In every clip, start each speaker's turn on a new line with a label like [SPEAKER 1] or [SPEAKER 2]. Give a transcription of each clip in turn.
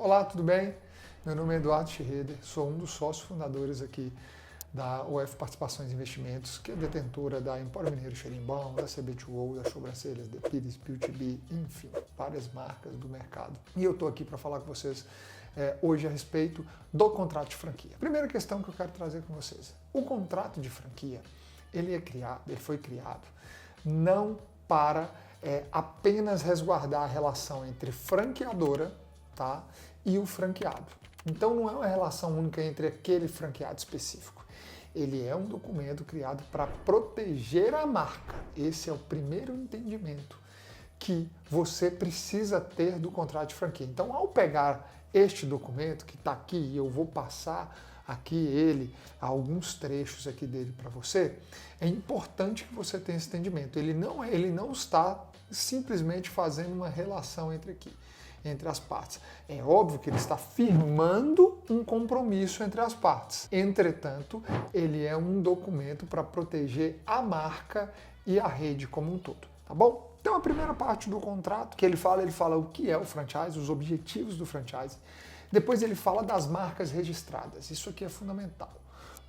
[SPEAKER 1] Olá, tudo bem? Meu nome é Eduardo Schroeder, sou um dos sócios fundadores aqui da UF Participações e Investimentos, que é detentora da Empório Mineiro Xerimbão, da CB2O, das Sobrancelhas, da Pires, Beauty, enfim, várias marcas do mercado. E eu estou aqui para falar com vocês hoje a respeito do contrato de franquia. Primeira questão que eu quero trazer com vocês. O contrato de franquia, ele foi criado não para apenas resguardar a relação entre franqueadora, tá, e o franqueado. Então não é uma relação única entre aquele franqueado específico. Ele é um documento criado para proteger a marca. Esse é o primeiro entendimento que você precisa ter do contrato de franquia. Então, ao pegar este documento que está aqui, e eu vou passar aqui alguns trechos aqui dele para você, é importante que você tenha esse entendimento. Ele não está simplesmente fazendo uma relação entre as partes. É óbvio que ele está firmando um compromisso entre as partes. Entretanto, ele é um documento para proteger a marca e a rede como um todo, tá bom? Então a primeira parte do contrato que ele fala o que é o franchise, os objetivos do franchise. Depois ele fala das marcas registradas. Isso aqui é fundamental.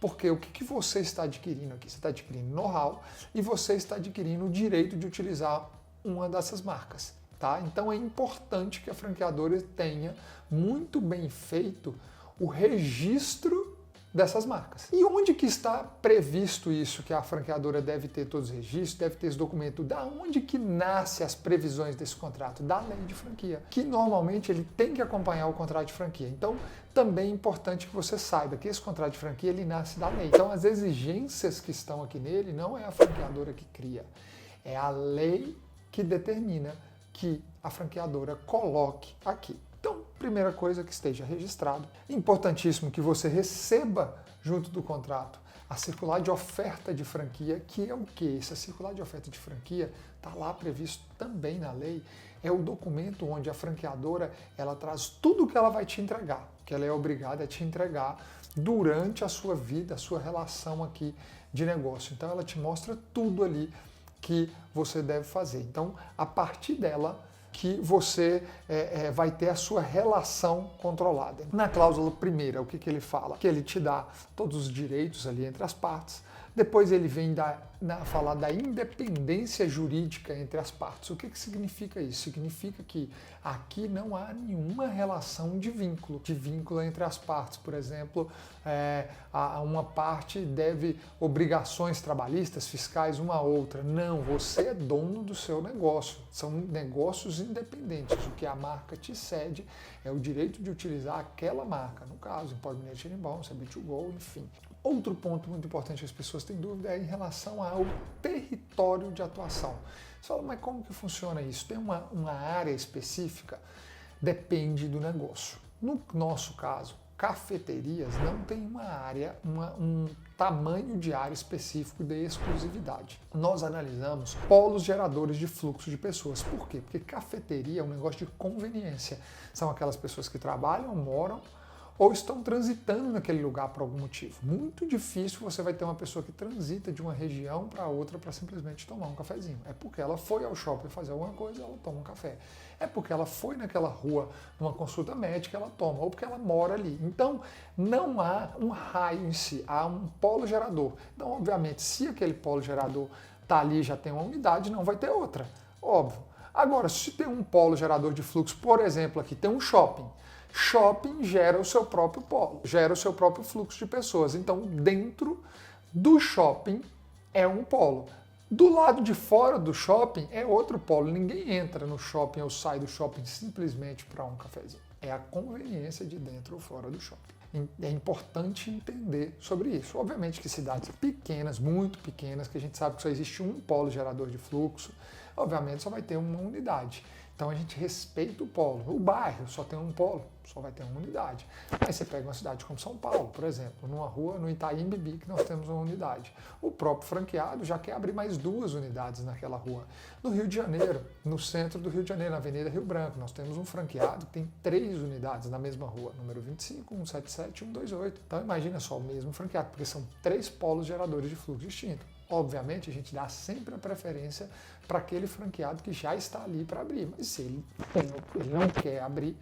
[SPEAKER 1] Porque o que você está adquirindo aqui? Você está adquirindo know-how e você está adquirindo o direito de utilizar uma dessas marcas. Tá? Então é importante que a franqueadora tenha muito bem feito o registro dessas marcas. E onde que está previsto isso, que a franqueadora deve ter todos os registros, deve ter esse documento? Da onde que nasce as previsões desse contrato? Da lei de franquia, que normalmente ele tem que acompanhar o contrato de franquia. Então também é importante que você saiba que esse contrato de franquia ele nasce da lei. Então as exigências que estão aqui nele não é a franqueadora que cria, é a lei que determina que a franqueadora coloque aqui. Então, primeira coisa, que esteja registrado. Importantíssimo que você receba junto do contrato a circular de oferta de franquia, que é o quê? Essa circular de oferta de franquia está lá previsto também na lei. É o documento onde a franqueadora ela traz tudo o que ela vai te entregar, que ela é obrigada a te entregar durante a sua vida, a sua relação aqui de negócio. Então, ela te mostra tudo ali que você deve fazer. Então, a partir dela que você vai ter a sua relação controlada. Na cláusula primeira, o que ele fala? Que ele te dá todos os direitos ali entre as partes. Depois ele vem falar da independência jurídica entre as partes. O que significa isso? Significa que aqui não há nenhuma relação de vínculo entre as partes. Por exemplo, uma parte deve obrigações trabalhistas, fiscais, uma outra. Não, você é dono do seu negócio. São negócios independentes. O que a marca te cede é o direito de utilizar aquela marca. No caso, Empório Mineiro Xerimbão, CB2O, enfim. Outro ponto muito importante que as pessoas têm dúvida é em relação ao território de atuação. Você fala, mas como que funciona isso? Tem uma área específica? Depende do negócio. No nosso caso, cafeterias não tem uma área, um tamanho de área específico de exclusividade. Nós analisamos polos geradores de fluxo de pessoas. Por quê? Porque cafeteria é um negócio de conveniência. São aquelas pessoas que trabalham, moram, ou estão transitando naquele lugar por algum motivo. Muito difícil você vai ter uma pessoa que transita de uma região para outra para simplesmente tomar um cafezinho. É porque ela foi ao shopping fazer alguma coisa, ela toma um café. É porque ela foi naquela rua, numa consulta médica, ela toma, ou porque ela mora ali. Então, não há um raio em si, há um polo gerador. Então, obviamente, se aquele polo gerador está ali e já tem uma unidade, não vai ter outra. Óbvio. Agora, se tem um polo gerador de fluxo, por exemplo, aqui tem um shopping. Shopping gera o seu próprio polo, gera o seu próprio fluxo de pessoas. Então, dentro do shopping é um polo. Do lado de fora do shopping é outro polo. Ninguém entra no shopping ou sai do shopping simplesmente para um cafezinho. É a conveniência de dentro ou fora do shopping. É importante entender sobre isso. Obviamente que cidades pequenas, muito pequenas, que a gente sabe que só existe um polo gerador de fluxo, obviamente só vai ter uma unidade. Então a gente respeita o polo. O bairro só tem um polo, só vai ter uma unidade. Aí você pega uma cidade como São Paulo, por exemplo, numa rua, no Itaim Bibi, que nós temos uma unidade. O próprio franqueado já quer abrir mais 2 unidades naquela rua. No Rio de Janeiro, no centro do Rio de Janeiro, na Avenida Rio Branco, nós temos um franqueado que tem 3 unidades na mesma rua, número 25, 177 e 128. Então imagina só, o mesmo franqueado, porque são 3 polos geradores de fluxo distinto. Obviamente, a gente dá sempre a preferência para aquele franqueado que já está ali para abrir. Mas se ele não quer abrir,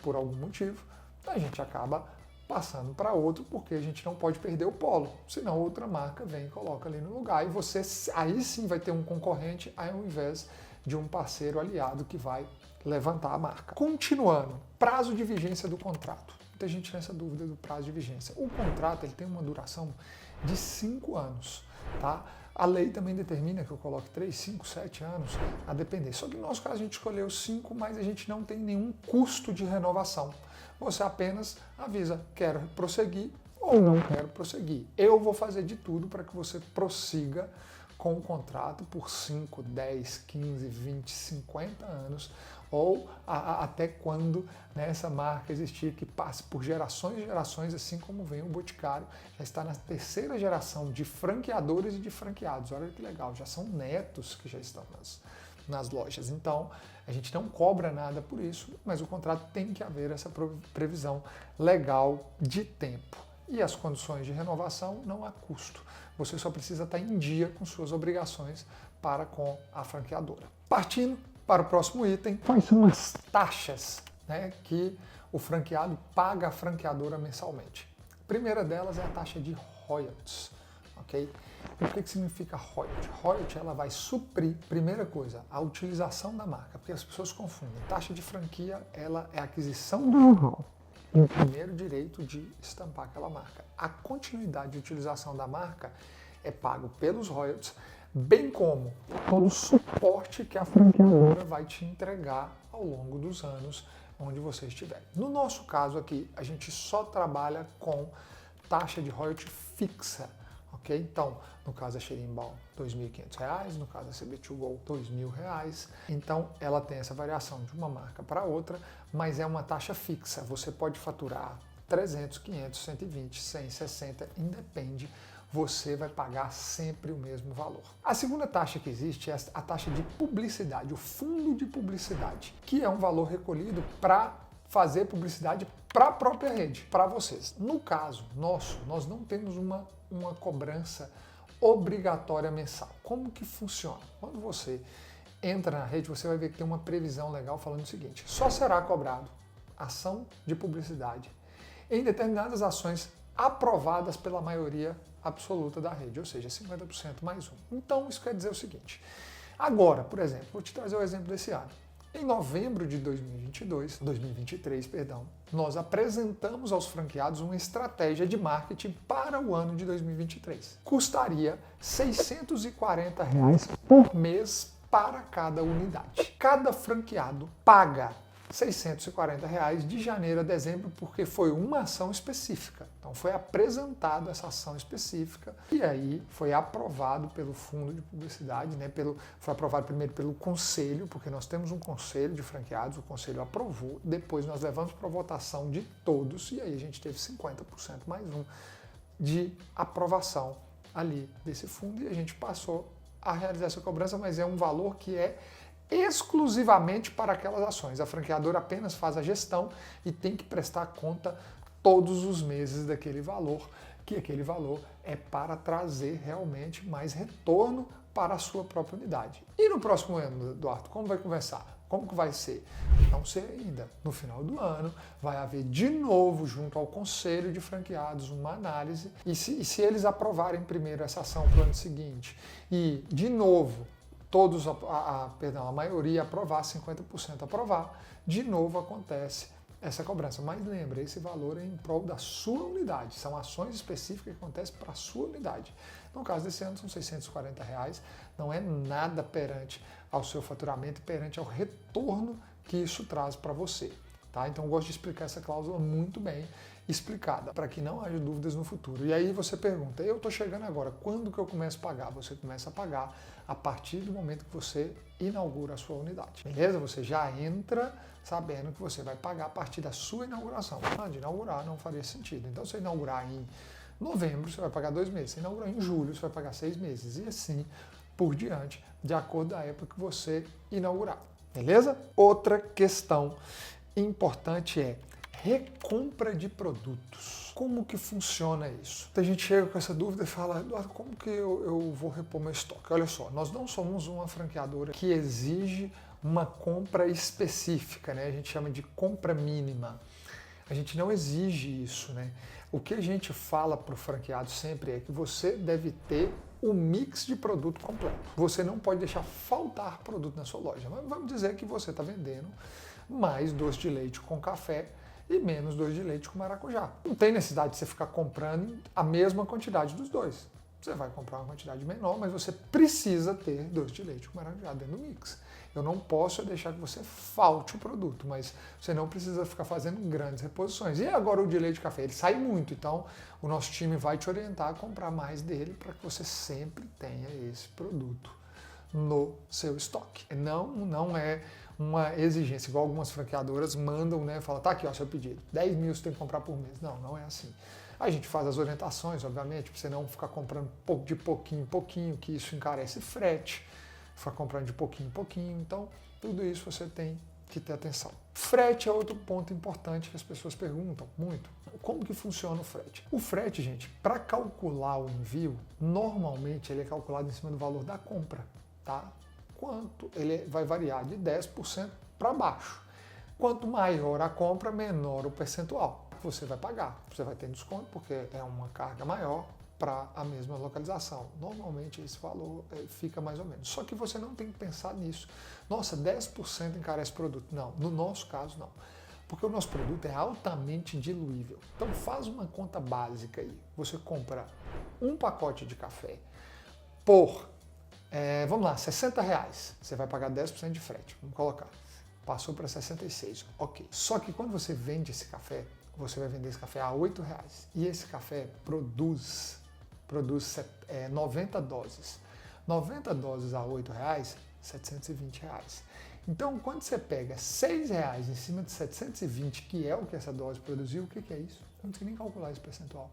[SPEAKER 1] por algum motivo, a gente acaba passando para outro, porque a gente não pode perder o polo, senão outra marca vem e coloca ali no lugar, e você aí sim vai ter um concorrente ao invés de um parceiro aliado que vai levantar a marca. Continuando, prazo de vigência do contrato. Muita gente tem essa dúvida do prazo de vigência. O contrato ele tem uma duração de 5 anos, tá? A lei também determina que eu coloque 3, 5, 7 anos, a depender. Só que no nosso caso a gente escolheu 5, mas a gente não tem nenhum custo de renovação. Você apenas avisa, quero prosseguir ou não quero prosseguir. Eu vou fazer de tudo para que você prossiga com o contrato por 5, 10, 15, 20, 50 anos, ou até quando essa marca existir, que passe por gerações e gerações, assim como vem o Boticário, já está na 3ª geração de franqueadores e de franqueados. Olha que legal, já são netos que já estão nas lojas. Então, a gente não cobra nada por isso, mas o contrato tem que haver essa previsão legal de tempo. E as condições de renovação não há custo. Você só precisa estar em dia com suas obrigações para com a franqueadora. Partindo para o próximo item, quais são as taxas, que o franqueado paga à franqueadora mensalmente? A primeira delas é a taxa de royalties. Okay? O que significa royalty? Royalty ela vai suprir, primeira coisa, a utilização da marca, porque as pessoas confundem. Taxa de franquia ela é a aquisição do know-how e o primeiro direito de estampar aquela marca. A continuidade de utilização da marca é pago pelos royalties, bem como todo o suporte que a franqueadora vai te entregar ao longo dos anos onde você estiver. No nosso caso aqui, a gente só trabalha com taxa de royalty fixa. Okay? Então, no caso da Xerimbal, R$ 2.500, no caso da CB2Go, R$ 2.000. Então, ela tem essa variação de uma marca para outra, mas é uma taxa fixa. Você pode faturar 300, 500, 120, 100, 60, independe, você vai pagar sempre o mesmo valor. A segunda taxa que existe é a taxa de publicidade, o fundo de publicidade, que é um valor recolhido para fazer publicidade para a própria rede, para vocês. No caso nosso, nós não temos uma cobrança obrigatória mensal. Como que funciona? Quando você entra na rede, você vai ver que tem uma previsão legal falando o seguinte: só será cobrado ação de publicidade em determinadas ações aprovadas pela maioria absoluta da rede, ou seja, 50% mais um. Então, isso quer dizer o seguinte: agora, por exemplo, vou te trazer o exemplo desse ano. Em novembro de 2023, nós apresentamos aos franqueados uma estratégia de marketing para o ano de 2023. Custaria R$ 640 por mês para cada unidade. Cada franqueado paga R$ 640 de janeiro a dezembro porque foi uma ação específica. Então foi apresentada essa ação específica e aí foi aprovado pelo fundo de publicidade, foi aprovado primeiro pelo conselho, porque nós temos um conselho de franqueados, o conselho aprovou, depois nós levamos para votação de todos e aí a gente teve 50% mais um de aprovação ali desse fundo e a gente passou a realizar essa cobrança, mas é um valor que é exclusivamente para aquelas ações. A franqueadora apenas faz a gestão e tem que prestar conta todos os meses daquele valor, que aquele valor é para trazer realmente mais retorno para a sua própria unidade. E no próximo ano, Eduardo, como vai começar? Como que vai ser? Não sei ainda. No final do ano vai haver de novo, junto ao Conselho de Franqueados, uma análise e se eles aprovarem primeiro essa ação para o ano seguinte e, de novo, a maioria aprovar, 50% aprovar, de novo acontece essa cobrança. Mas lembra, esse valor é em prol da sua unidade, são ações específicas que acontecem para a sua unidade. No caso desse ano são R$ 640, não é nada perante ao seu faturamento, perante ao retorno que isso traz para você. Tá? Então eu gosto de explicar essa cláusula muito bem explicada, para que não haja dúvidas no futuro. E aí você pergunta, eu estou chegando agora, quando que eu começo a pagar? Você começa a pagar a partir do momento que você inaugura a sua unidade. Beleza? Você já entra sabendo que você vai pagar a partir da sua inauguração. De inaugurar não faria sentido. Então, se você inaugurar em novembro, você vai pagar 2 meses. Se inaugurar em julho, você vai pagar 6 meses. E assim por diante, de acordo com a época que você inaugurar. Beleza? Outra questão importante é recompra de produtos. Como que funciona isso? A gente chega com essa dúvida e fala, Eduardo, como que eu vou repor meu estoque? Olha só, nós não somos uma franqueadora que exige uma compra específica, né? A gente chama de compra mínima. A gente não exige isso, né? O que a gente fala para o franqueado sempre é que você deve ter o mix de produto completo. Você não pode deixar faltar produto na sua loja. Mas vamos dizer que você está vendendo mais doce de leite com café e menos doce de leite com maracujá. Não tem necessidade de você ficar comprando a mesma quantidade dos dois. Você vai comprar uma quantidade menor, mas você precisa ter doce de leite com maracujá dentro do mix. Eu não posso deixar que você falte o produto, mas você não precisa ficar fazendo grandes reposições. E agora o de leite e café, ele sai muito, então o nosso time vai te orientar a comprar mais dele para que você sempre tenha esse produto no seu estoque. Não é uma exigência, igual algumas franqueadoras mandam, né? Fala, tá aqui, ó, seu pedido, 10 mil você tem que comprar por mês. Não é assim. A gente faz as orientações, obviamente, para você não ficar comprando de pouquinho em pouquinho, que isso encarece frete, ficar comprando de pouquinho em pouquinho. Então, tudo isso você tem que ter atenção. Frete é outro ponto importante que as pessoas perguntam muito. Como que funciona o frete? O frete, gente, para calcular o envio, normalmente ele é calculado em cima do valor da compra, tá? Quanto ele vai variar de 10% para baixo. Quanto maior a compra, menor o percentual que você vai pagar. Você vai ter desconto porque é uma carga maior para a mesma localização. Normalmente esse valor fica mais ou menos. Só que você não tem que pensar nisso. Nossa, 10% encarece produto. Não, no nosso caso não. Porque o nosso produto é altamente diluível. Então faz uma conta básica aí. Você compra um pacote de café por, vamos lá, R$60. Você vai pagar 10% de frete. Vamos colocar. Passou para 66, ok. Só que quando você vende esse café, você vai vender esse café a R$8. E esse café produz 90 doses. 90 doses a R$8, R$720. Então, quando você pega R$6 em cima de 720, que é o que essa dose produziu, o que é isso? Eu não sei nem calcular esse percentual.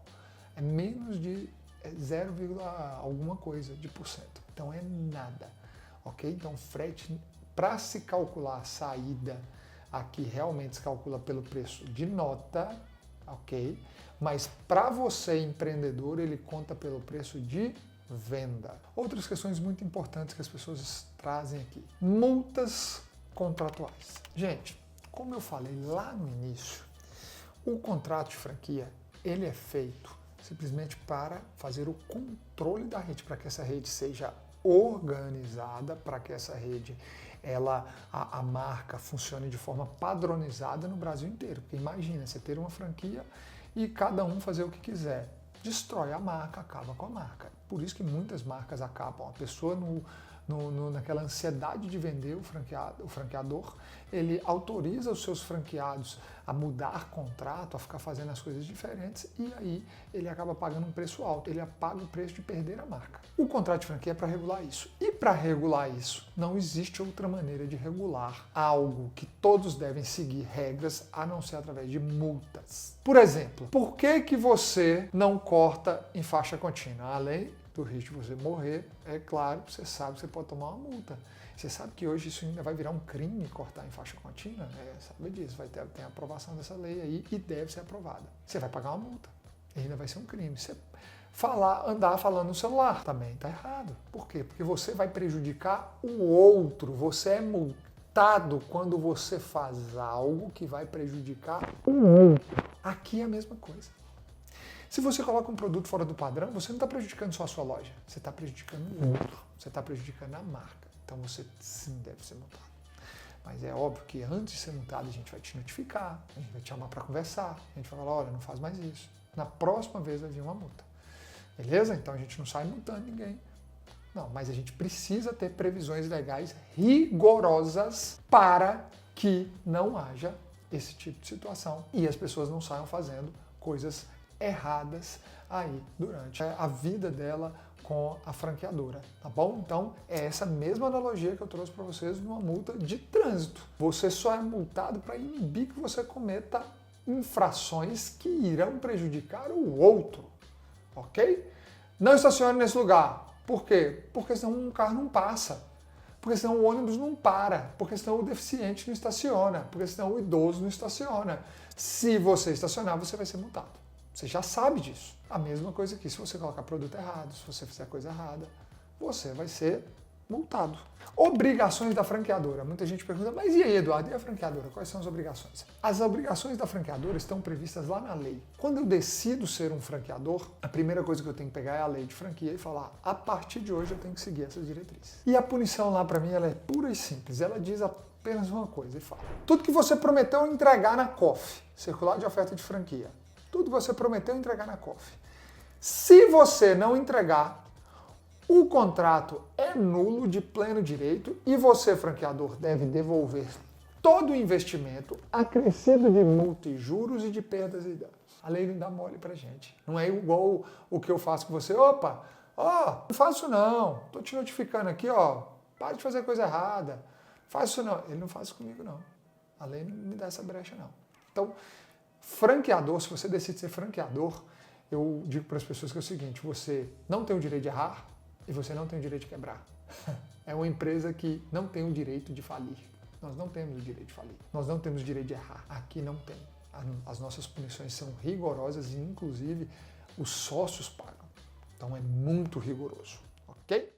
[SPEAKER 1] É menos de 0, alguma coisa de porcento. Então, é nada. Ok? Então, frete, para se calcular a saída, aqui realmente se calcula pelo preço de nota, ok? Mas para você, empreendedor, ele conta pelo preço de venda. Outras questões muito importantes que as pessoas trazem aqui. Multas contratuais. Gente, como eu falei lá no início, o contrato de franquia, ele é feito simplesmente para fazer o controle da rede, para que essa rede seja organizada, para que essa rede a marca funcione de forma padronizada no Brasil inteiro. Porque imagina, você ter uma franquia e cada um fazer o que quiser. Destrói a marca, acaba com a marca. Por isso que muitas marcas acabam. A pessoa naquela ansiedade de vender o franqueador, ele autoriza os seus franqueados a mudar contrato, a ficar fazendo as coisas diferentes e aí ele acaba pagando um preço alto. Ele paga o preço de perder a marca. O contrato de franquia é para regular isso. E para regular isso, não existe outra maneira de regular algo que todos devem seguir regras a não ser através de multas. Por exemplo, por que você não corta em faixa contínua? Além do risco de você morrer, é claro, você sabe que você pode tomar uma multa. Você sabe que hoje isso ainda vai virar um crime cortar em faixa contínua? Sabe disso, tem a aprovação dessa lei aí e deve ser aprovada. Você vai pagar uma multa, e ainda vai ser um crime. Você andar falando no celular também está errado. Por quê? Porque você vai prejudicar o outro. Você é multado quando você faz algo que vai prejudicar o outro. Aqui é a mesma coisa. Se você coloca um produto fora do padrão, você não está prejudicando só a sua loja, você está prejudicando o outro, você está prejudicando a marca. Então você sim deve ser multado. Mas é óbvio que antes de ser multado a gente vai te notificar, a gente vai te chamar para conversar, a gente vai falar, olha, não faz mais isso. Na próxima vez vai vir uma multa. Beleza? Então a gente não sai multando ninguém. Não, mas a gente precisa ter previsões legais rigorosas para que não haja esse tipo de situação e as pessoas não saiam fazendo coisas erradas aí durante a vida dela com a franqueadora, tá bom? Então, é essa mesma analogia que eu trouxe para vocês numa multa de trânsito. Você só é multado para inibir que você cometa infrações que irão prejudicar o outro, ok? Não estacione nesse lugar. Por quê? Porque senão um carro não passa. Porque senão o ônibus não para. Porque senão o deficiente não estaciona. Porque senão o idoso não estaciona. Se você estacionar, você vai ser multado. Você já sabe disso. A mesma coisa aqui, se você colocar produto errado, se você fizer coisa errada, você vai ser multado. Obrigações da franqueadora. Muita gente pergunta, mas e aí, Eduardo, e a franqueadora? Quais são as obrigações? As obrigações da franqueadora estão previstas lá na lei. Quando eu decido ser um franqueador, a primeira coisa que eu tenho que pegar é a lei de franquia e falar, a partir de hoje eu tenho que seguir essas diretrizes. E a punição lá para mim ela é pura e simples. Ela diz apenas uma coisa e fala, tudo que você prometeu entregar na COF, circular de oferta de franquia, tudo que você prometeu entregar na COF. Se você não entregar, o contrato é nulo de pleno direito e você, franqueador, deve devolver todo o investimento, acrescido de multa e juros e de perdas e danos. A lei não dá mole pra gente. Não é igual o que eu faço com você. Opa, não faço não. Tô te notificando aqui, para de fazer coisa errada. Faz isso não. Ele não faz isso comigo, não. A lei não me dá essa brecha, não. Então, franqueador, se você decide ser franqueador, eu digo para as pessoas que é o seguinte, você não tem o direito de errar, e você não tem o direito de quebrar. É uma empresa que não tem o direito de falir. Nós não temos o direito de falir. Nós não temos o direito de errar. Aqui não tem. As nossas punições são rigorosas e, inclusive, os sócios pagam. Então é muito rigoroso. Ok?